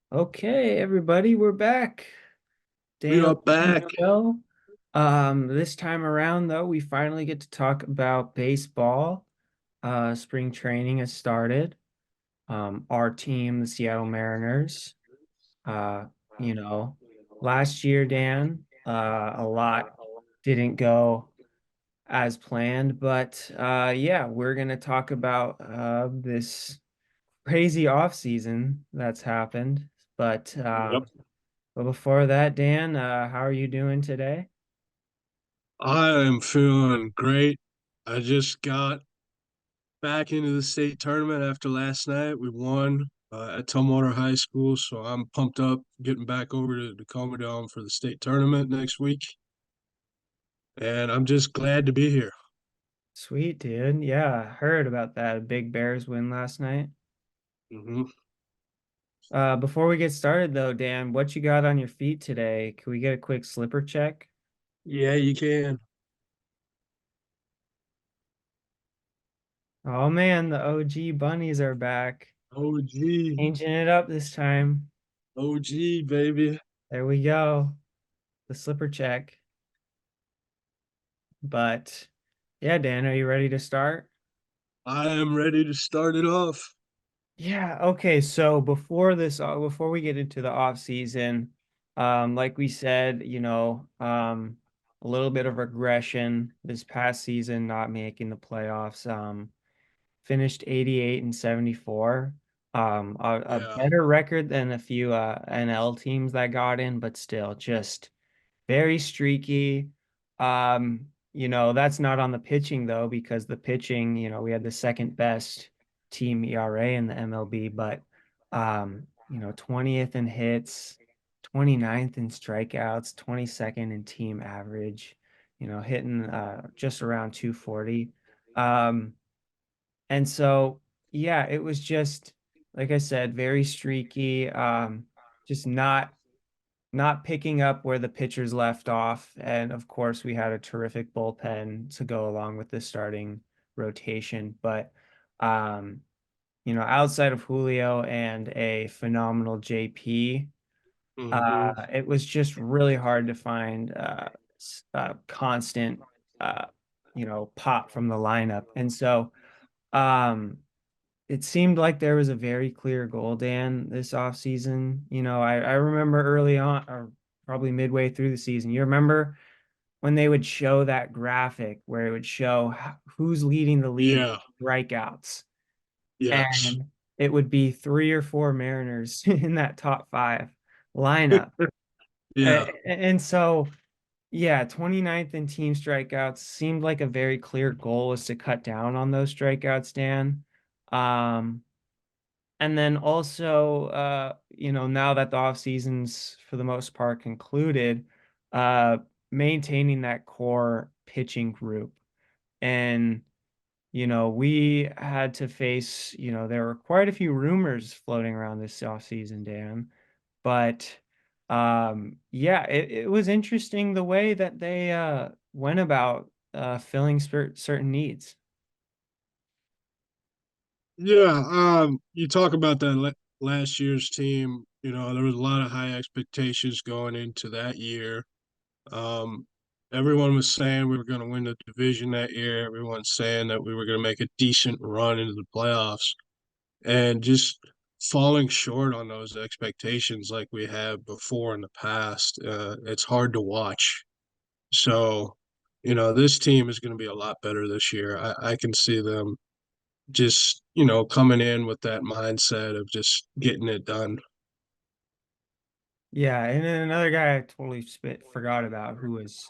Okay, everybody, we're back. We Dan are back. show. This time around, though, we finally get to talk about baseball. Spring training has started. Our team, the Seattle Mariners. Uh, you know, Last year, Dan, a lot didn't go as planned, but yeah, we're gonna talk about this crazy off season that's happened. But Yep. But before that, Dan, how are you doing today? I am feeling great. I just got back into the state tournament after last night. We won at Tumwater High School, so I'm pumped up getting back over to Tacoma Dome for the state tournament next week. And I'm just glad to be here. Sweet, dude. Yeah, heard about that big Bears win last night. hmm Before we get started, though, Dan, what you got on your feet today? Can we get a quick slipper check? Yeah, you can. Oh man, the OG bunnies are back. OG, Changing it up this time. OG, baby. There we go. The slipper check. But yeah, Dan, are you ready to start? I am ready to start it off. Yeah, okay. So before we get into the off season, like we said, a little bit of regression this past season, not making the playoffs. Finished 88 and 74. A Yeah. better record than a few NL teams that got in, but still just very streaky. That's not on the pitching though, because the pitching, we had the second best team ERA in the MLB, but 20th in hits, 29th in strikeouts, 22nd in team average, hitting just around 240. Um, and so yeah, it was just like I said, very streaky, just not picking up where the pitchers left off. And of course, we had a terrific bullpen to go along with the starting rotation. But, um, outside of Julio and a phenomenal JP, hmm it was just really hard to find constant, pop from the lineup. And so, um, it seemed like there was a very clear goal, Dan, this offseason. I remember early on, or probably midway through the season, you remember when they would show that graphic where it would show who's leading the league Yeah. strikeouts, Yes. and it would be three or four Mariners in that top five lineup. Yeah. And so, yeah, 29th in team strikeouts seemed like a very clear goal was to cut down on those strikeouts, Dan. Um, And then also, now that the off season's for the most part concluded, uh, maintaining that core pitching group. And, we had to face, there were quite a few rumors floating around this off season, Dan. But yeah, it was interesting the way that they went about filling certain needs. Yeah, you talk about that last year's team. You know, there was a lot of high expectations going into that year. Um, Everyone was saying we were going to win the division that year. Everyone's saying that we were going to make a decent run into the playoffs, and just falling short on those expectations like we have before in the past. It's hard to watch. So, you know, this team is going to be a lot better this year. I can see them just coming in with that mindset of just getting it done. Yeah, and then another guy I totally forgot about who was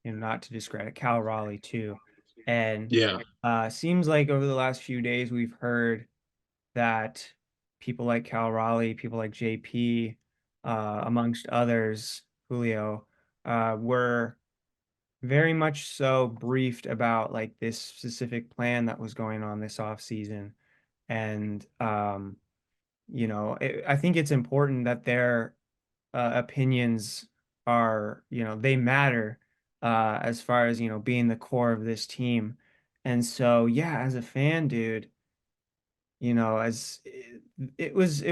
not to discredit Cal Raleigh too. And Yeah, seems like over the last few days we've heard that people like Cal Raleigh, people like JP, amongst others, Julio, were very much so briefed about like this specific plan that was going on this off season. And I think it's important that their opinions are, they matter as far as, being the core of this team. And so, yeah, as a fan, dude, as it was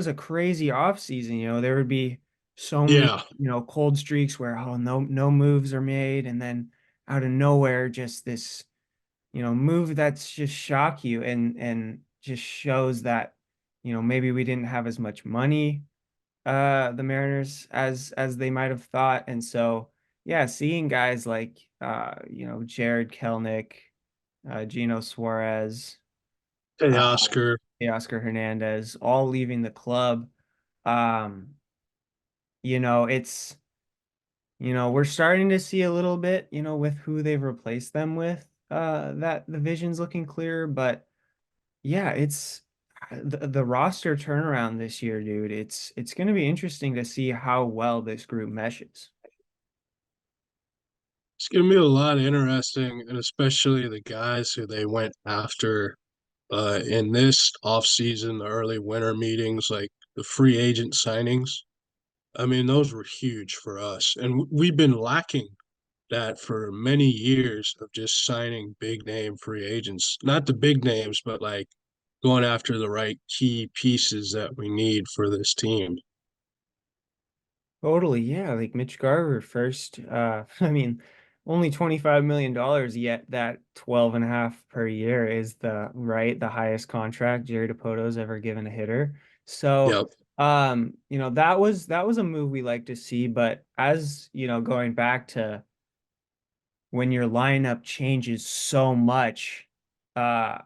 a crazy off season. There would be so many, Yeah. cold streaks where, oh, no moves are made, and then out of nowhere, just this, move that's just shock you and just shows that, maybe we didn't have as much money, the Mariners, as they might have thought. And so, yeah, seeing guys like, Jared Kelnick, Gino Suarez, Hey, uh, Oscar. Oscar Hernandez, all leaving the club. Um, it's, we're starting to see a little bit, with who they've replaced them with, that the vision's looking clearer. But yeah, it's the roster turnaround this year, dude. It's going to be interesting to see how well this group meshes. It's gonna be a lot interesting, and especially the guys who they went after in this offseason, the early winter meetings, like the free agent signings. I mean, those were huge for us, and we've been lacking that for many years of just signing big name free agents. Not the big names, but like going after the right key pieces that we need for this team. Totally, yeah. Like Mitch Garver first, I mean, only $25 million, yet that 12 and a half per year is the highest contract Jerry DePoto's ever given a hitter. So, Yep. that was a move we like to see. But as, going back to when your lineup changes so much, uh,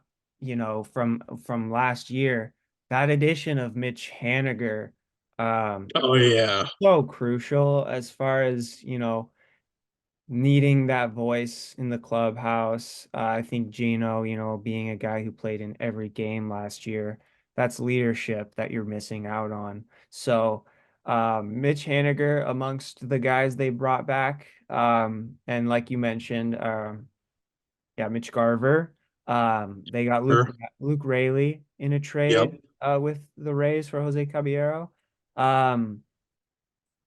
from last year, that addition of Mitch Haniger, um, Oh yeah. so crucial as far as, needing that voice in the clubhouse. I think Gino, being a guy who played in every game last year, that's leadership that you're missing out on. So, Mitch Haniger amongst the guys they brought back, and like you mentioned, yeah, Mitch Garver. They got Sure. Luke Raley in a Yep. trade, with the Rays for Jose Caballero. Um,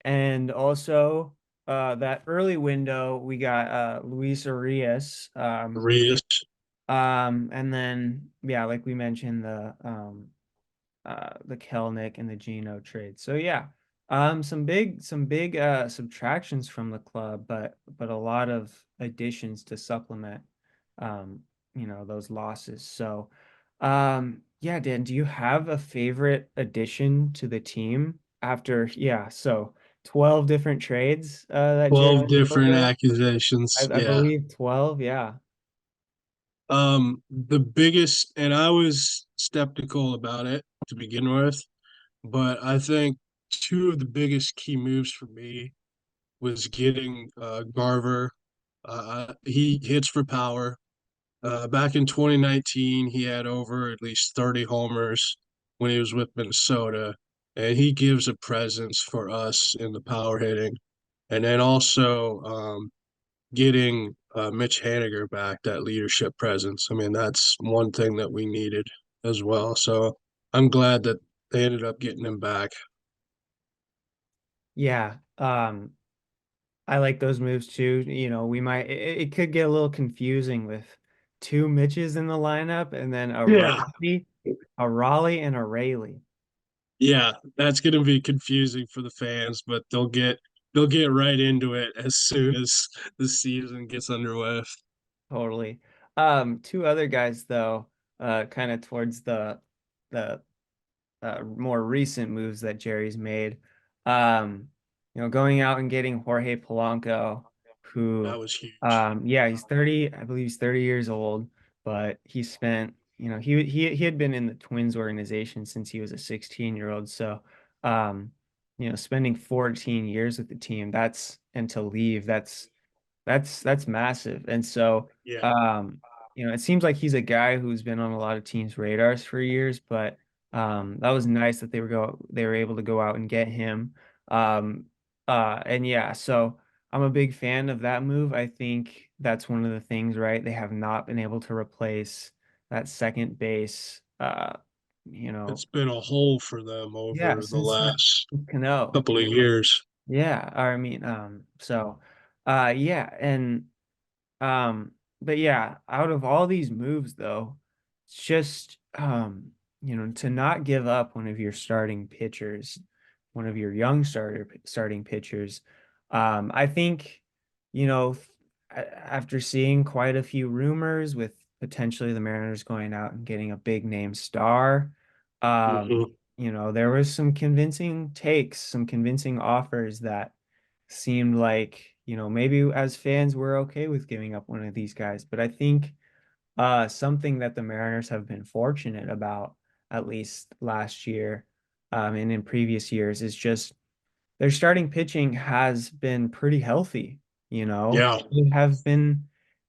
and also, that early window, we got, Luis Arias. Reus. And then, yeah, like we mentioned, the Kelnick and the Geno trade. So yeah, some big subtractions from the club, but a lot of additions to supplement, um, those losses. So, yeah, Dan, do you have a favorite addition to the team after, yeah, so 12 different trades, that Jerry 12 different did? I, accusations. I Yeah. believe 12, yeah. The biggest, and I was skeptical about it to begin with, but I think two of the biggest key moves for me was getting Garver. He hits for power. Back in 2019, he had over at least 30 homers when he was with Minnesota, and he gives a presence for us in the power hitting. And then also getting Mitch Haniger back, that leadership presence. I mean, that's one thing that we needed as well. So I'm glad that they ended up getting him back. Yeah. I like those moves too. It could get a little confusing with two Mitches in the lineup and then Yeah. A Raleigh and a Rayleigh. Yeah, that's going to be confusing for the fans, but they'll get right into it as soon as the season gets underway. Totally. Two other guys though, kind of towards the more recent moves that Jerry's made. Going out and getting Jorge Polanco, who, That was huge. yeah, he's 30, I believe he's 30 years old, but he spent, he had been in the Twins organization since he was a 16-year-old. So, spending 14 years with the team, and to leave, that's massive. And so, Yeah, um, it seems like he's a guy who's been on a lot of teams' radars for years, but, that was nice that they were able to go out and get him. Um, and yeah, so I'm a big fan of that move. I think that's one of the things, right? They have not been able to replace that second base, you know, it's been a hole for them yeah, over the since last Cano. couple of years. Yeah, I mean, so, yeah, but yeah, out of all these moves though, it's just um, to not give up one of your starting pitchers, one of your young starting pitchers. I think, after seeing quite a few rumors with potentially the Mariners going out and getting a big name star, Mhm. there was some convincing takes, some convincing offers that seemed like, maybe as fans we're okay with giving up one of these guys. But I think something that the Mariners have been fortunate about, at least last year, and in previous years, is just their starting pitching has been pretty healthy. Yeah, They have been,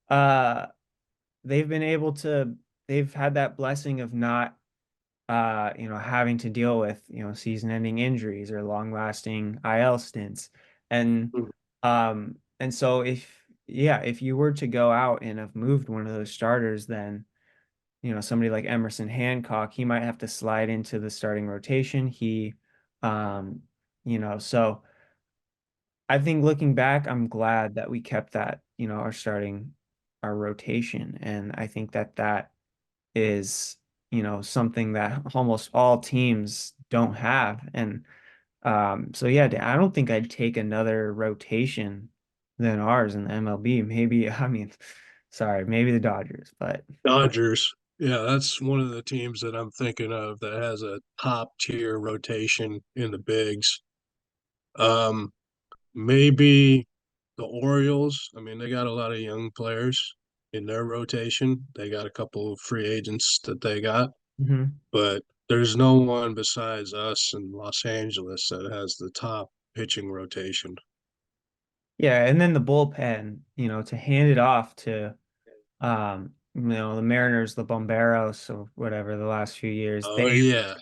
uh, they've been able to, they've had that blessing of not, having to deal with, season-ending injuries or long-lasting IL stints. And so if you were to go out and have moved one of those starters, then somebody like Emerson Hancock, he might have to slide into the starting rotation. Um, so I think looking back, I'm glad that we kept that, our rotation. And I think that that is, something that almost all teams don't have. And so yeah, I don't think I'd take another rotation than ours in the MLB. Maybe, I mean, sorry, maybe the Dodgers, but Dodgers. Yeah, that's one of the teams that I'm thinking of that has a top tier rotation in the bigs. Um, Maybe the Orioles. I mean, they got a lot of young players in their rotation. They got a couple of free agents that they got, mhm. but there's no one besides us in Los Angeles that has the top pitching rotation. Yeah, and then the bullpen, to hand it off to the Mariners, the Bomberos or whatever the last few years, Oh yeah,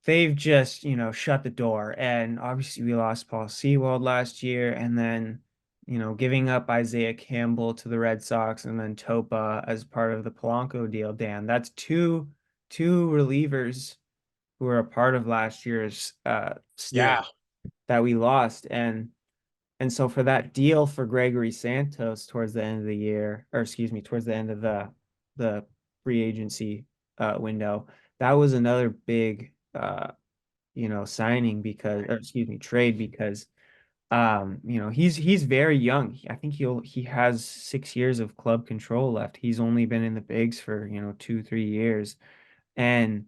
they've just, shut the door. And obviously we lost Paul Sewald last year, and then, giving up Isaiah Campbell to the Red Sox and then Topa as part of the Polanco deal, Dan. That's two relievers who were a part of last year's staff yeah. that we lost. And so for that deal for Gregory Santos towards the end of the year, or excuse me, towards the end of the free agency window, that was another big signing because, or excuse me, trade because he's very young. I think he has 6 years of club control left. He's only been in the bigs for, 2, 3 years. And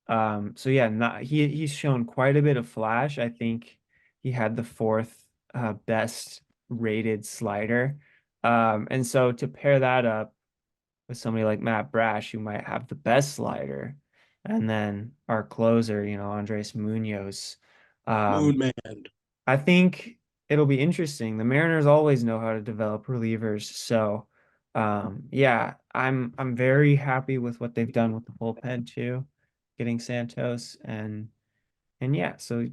so yeah, he's shown quite a bit of flash. I think he had the fourth best rated slider. And so to pair that up with somebody like Matt Brash, who might have the best slider, and then our closer, Andres Munoz, Moon um, Man. I think it'll be interesting. The Mariners always know how to develop relievers, so yeah, I'm very happy with what they've done with the bullpen too, getting Santos and yeah, so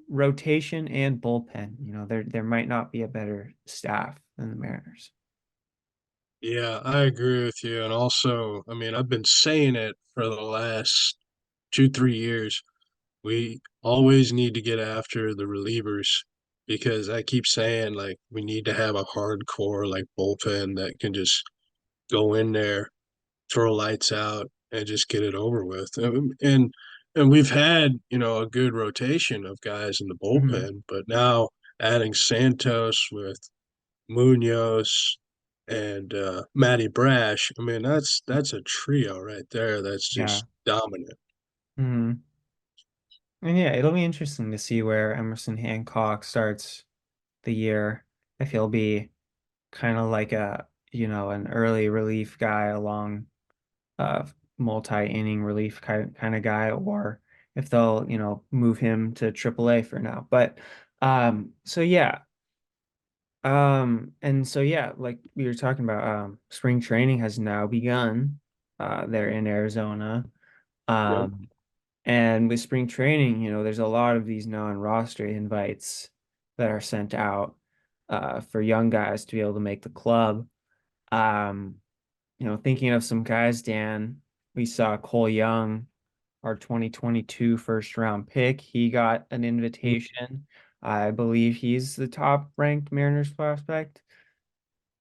rotation and bullpen, there might not be a better staff than the Mariners. Yeah, I agree with you. And also, I mean, I've been saying it for the last 2, 3 years. We always need to get after the relievers because I keep saying like we need to have a hardcore like bullpen that can just go in there, throw lights out, and just get it over with. And we've had, a good rotation of guys in the Mhm. bullpen, but now adding Santos with Munoz and Matty Brash, I mean that's a trio right there that's Yeah. just dominant. Mhm. And yeah, it'll be interesting to see where Emerson Hancock starts the year. If he'll be kind of like an early relief guy along multi-inning relief kind of guy, or if they'll, move him to AAA for now. But so yeah, and so yeah, like we were talking about, spring training has now begun. There in Arizona. Yep. Um, and with spring training, there's a lot of these non-roster invites that are sent out for young guys to be able to make the club. Um, thinking of some guys, Dan, we saw Cole Young, our 2022 first round pick. He got an invitation. I believe he's the top ranked Mariners prospect.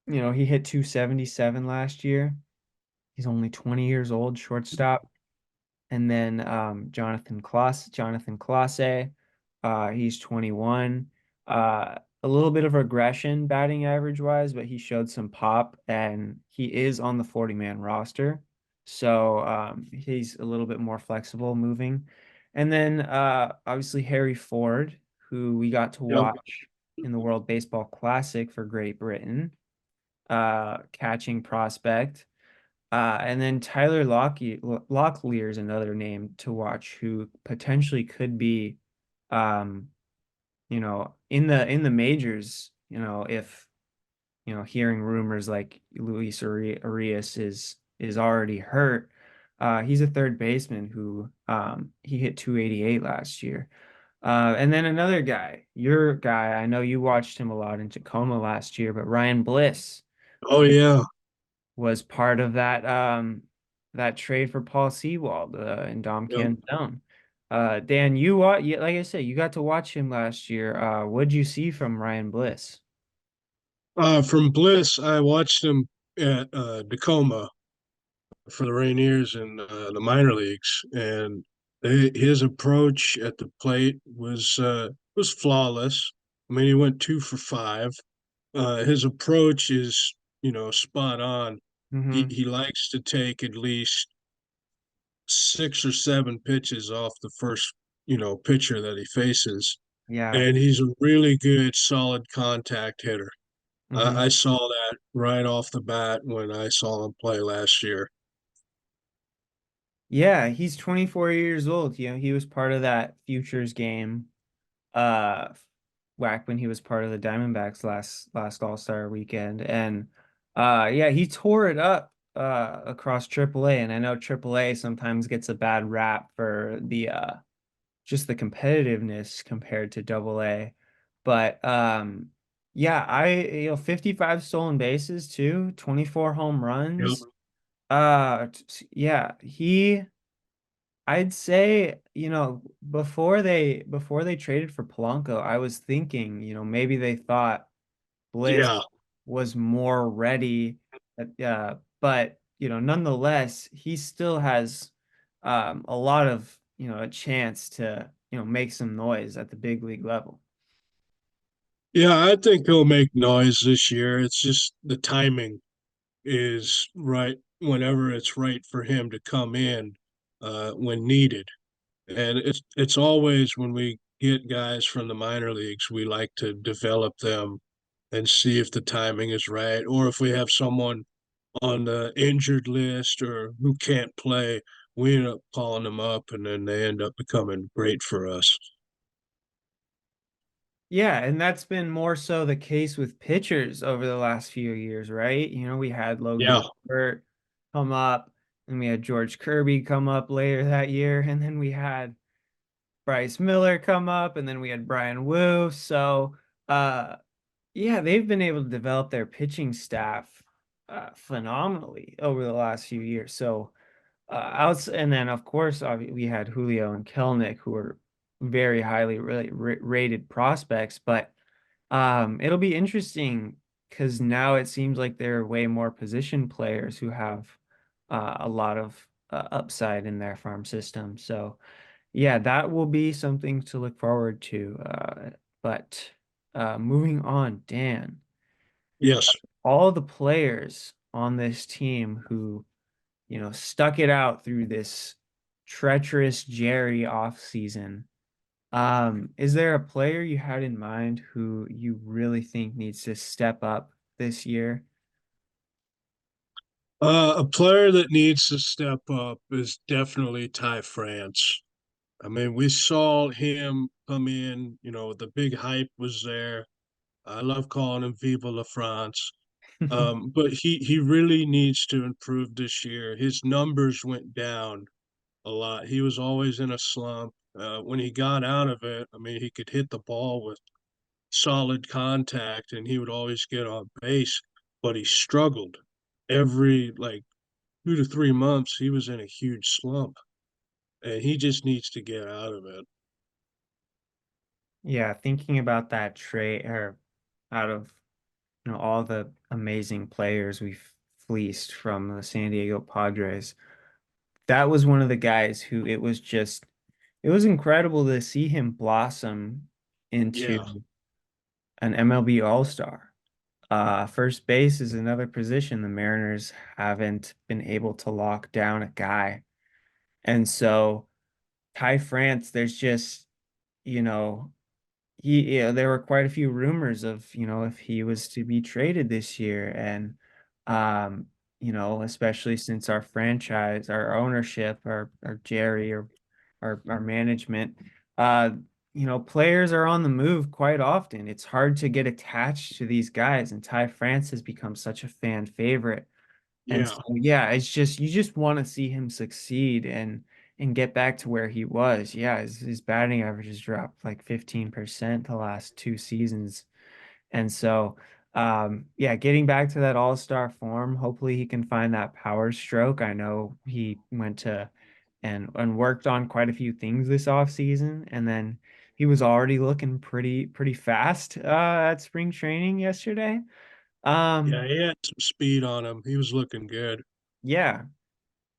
He hit 277 last year. He's only 20 years old, shortstop. And then Jonathan Clase, he's 21. A little bit of regression batting average wise, but he showed some pop and he is on the 40-man roster. So he's a little bit more flexible moving. And then obviously Harry Ford, who we got to Yep. watch in the World Baseball Classic for Great Britain, catching prospect. And then Locklear is another name to watch who potentially could be, um, in the majors, if, hearing rumors like Arias is already hurt. He's a third baseman who he hit 288 last year. And then another guy, your guy, I know you watched him a lot in Tacoma last year, but Ryan Bliss Oh yeah. was part of that trade for Paul Sewald and Dom Yep. Canzone. Dan, like I said, you got to watch him last year. What'd you see from Ryan Bliss? From Bliss, I watched him at Tacoma for the Rainiers in the minor leagues, and his approach at the plate was flawless. I mean, he went 2 for 5. His approach is, spot on. He Hmm. he likes to take at least 6 or 7 pitches off the first, pitcher that he faces, Yeah. and he's a really good, solid contact hitter. Hmm. I saw that right off the bat when I saw him play last year. Yeah, he's 24 years old. He was part of that futures game uh whack when he was part of the Diamondbacks last All-Star weekend. And yeah, he tore it up across AAA. And I know AAA sometimes gets a bad rap for the just the competitiveness compared to AA. But yeah, 55 stolen bases too, 24 home Yep. runs. Yeah, I'd say, before they traded for Polanco, I was thinking, maybe they thought Bliss Yeah. was more ready. But nonetheless, he still has a lot of, a chance to, make some noise at the big league level. Yeah, I think he'll make noise this year. It's just the timing is right whenever it's right for him to come in when needed. And it's always when we get guys from the minor leagues, we like to develop them and see if the timing is right, or if we have someone on the injured list or who can't play, we end up calling them up, and then they end up becoming great for us. Yeah, and that's been more so the case with pitchers over the last few years, right? We had Logan Yeah, Gilbert come up, and we had George Kirby come up later that year, and then we had Bryce Miller come up, and then we had Brian Wu. So, uh, yeah, they've been able to develop their pitching staff phenomenally over the last few years. So, and then of course we had Julio and Kelnick, who were very highly rated prospects. But it'll be interesting because now it seems like there are way more position players who have a lot of upside in their farm system. So yeah, that will be something to look forward to. But moving on, Dan, yes. all the players on this team who, stuck it out through this treacherous Jerry offseason. Is there a player you had in mind who you really think needs to step up this year? A player that needs to step up is definitely Ty France. I mean, we saw him come in, the big hype was there. I love calling him Viva la France. But he really needs to improve this year. His numbers went down a lot. He was always in a slump. When he got out of it, I mean, he could hit the ball with solid contact and he would always get on base, but he struggled. Every like 2 to 3 months, he was in a huge slump and he just needs to get out of it. Yeah, thinking about that trade or out of all the amazing players we've fleeced from the San Diego Padres. That was one of the guys who it was incredible to see him blossom Yeah, into an MLB All-Star. First base is another position the Mariners haven't been able to lock down a guy. And so Ty France, there's just, you know, there were quite a few rumors of, if he was to be traded this year. And, um, especially since our franchise, our ownership, our Jerry or our management, uh, players are on the move quite often. It's hard to get attached to these guys, and Ty France has become such a fan favorite. And yeah, so, yeah, it's just you just want to see him succeed and get back to where he was. Yeah, his batting average has dropped like 15% the last two seasons. And so, yeah, getting back to that all-star form, hopefully he can find that power stroke. I know he went to and worked on quite a few things this offseason, and then he was already looking pretty fast at spring training yesterday. yeah. Um, He had some speed on him. He was looking good. yeah.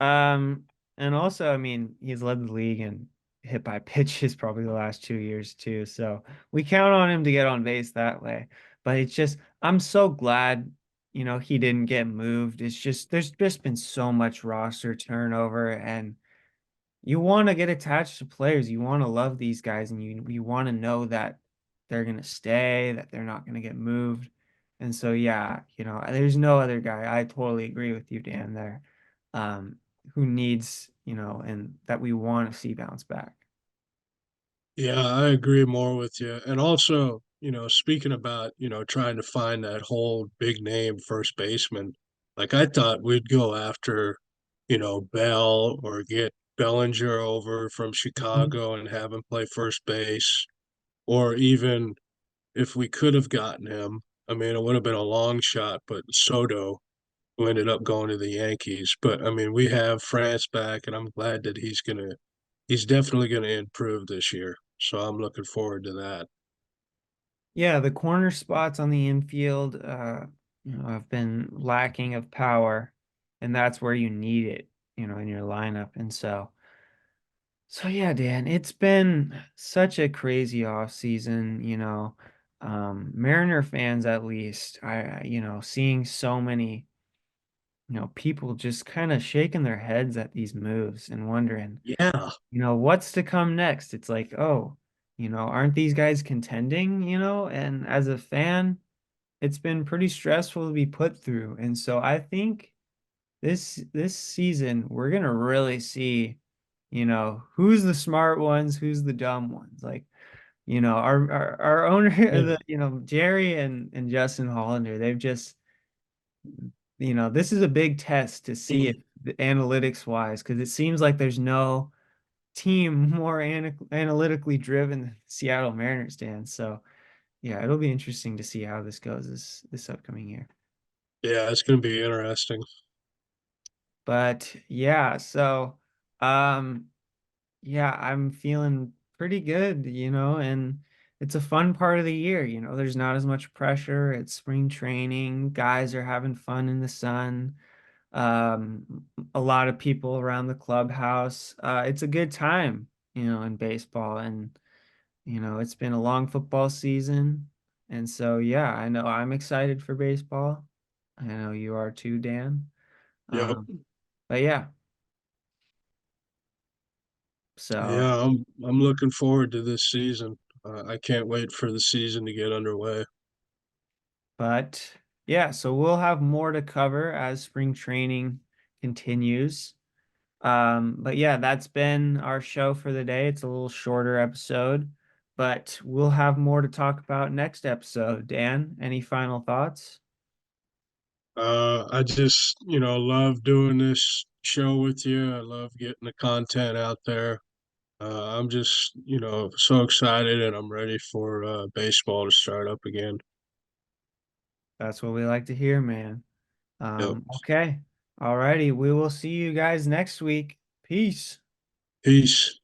Um, and also, I mean, he's led the league in hit by pitches probably the last 2 years too. So we count on him to get on base that way. But it's just, I'm so glad, he didn't get moved. It's just, there's just been so much roster turnover, and you want to get attached to players. You want to love these guys, and you want to know that they're gonna stay, that they're not gonna get moved. And so yeah, there's no other guy. I totally agree with you, Dan, there. Um, who needs, and that we want to see bounce back. Yeah, I agree more with you. And also, speaking about, trying to find that whole big name first baseman, like I thought we'd go after, Bell or get Bellinger over from Mhm. Chicago and have him play first base, or even if we could have gotten him, I mean, it would have been a long shot, but Soto, who ended up going to the Yankees. But I mean, we have France back, and I'm glad that he's definitely gonna improve this year. So I'm looking forward to that. Yeah, the corner spots on the infield, have been lacking of power, and that's where you need it, in your lineup. And so yeah, Dan, it's been such a crazy off season, Mariner fans at least, seeing so many, people just kind of shaking their heads at these moves and wondering, Yeah, what's to come next? It's like, oh, aren't these guys contending, And as a fan, it's been pretty stressful to be put through. And so I think this season we're gonna really see, who's the smart ones, who's the dumb ones. Like, our owner, yeah, Jerry and Justin Hollander, they've just, this is a big test to see if analytics wise, because it seems like there's no team more analytically driven than Seattle Mariners, Dan. So yeah, it'll be interesting to see how this goes this upcoming year. yeah. It's gonna be interesting. But yeah, so um yeah, I'm feeling pretty good, and it's a fun part of the year, there's not as much pressure. It's spring training, guys are having fun in the sun. A lot of people around the clubhouse. It's a good time, in baseball, and it's been a long football season. And so yeah, I know I'm excited for baseball. I know you are too, Dan. Yep. Um, but yeah, so Yeah, I'm looking forward to this season. I can't wait for the season to get underway. but yeah, so we'll have more to cover as spring training continues. But yeah, that's been our show for the day. It's a little shorter episode, but we'll have more to talk about next episode. Dan, any final thoughts? I just, love doing this show with you. I love getting the content out there. I'm just, so excited and I'm ready for baseball to start up again. That's what we like to hear, man. Yep. Okay. Alrighty. We will see you guys next week. Peace. Peace.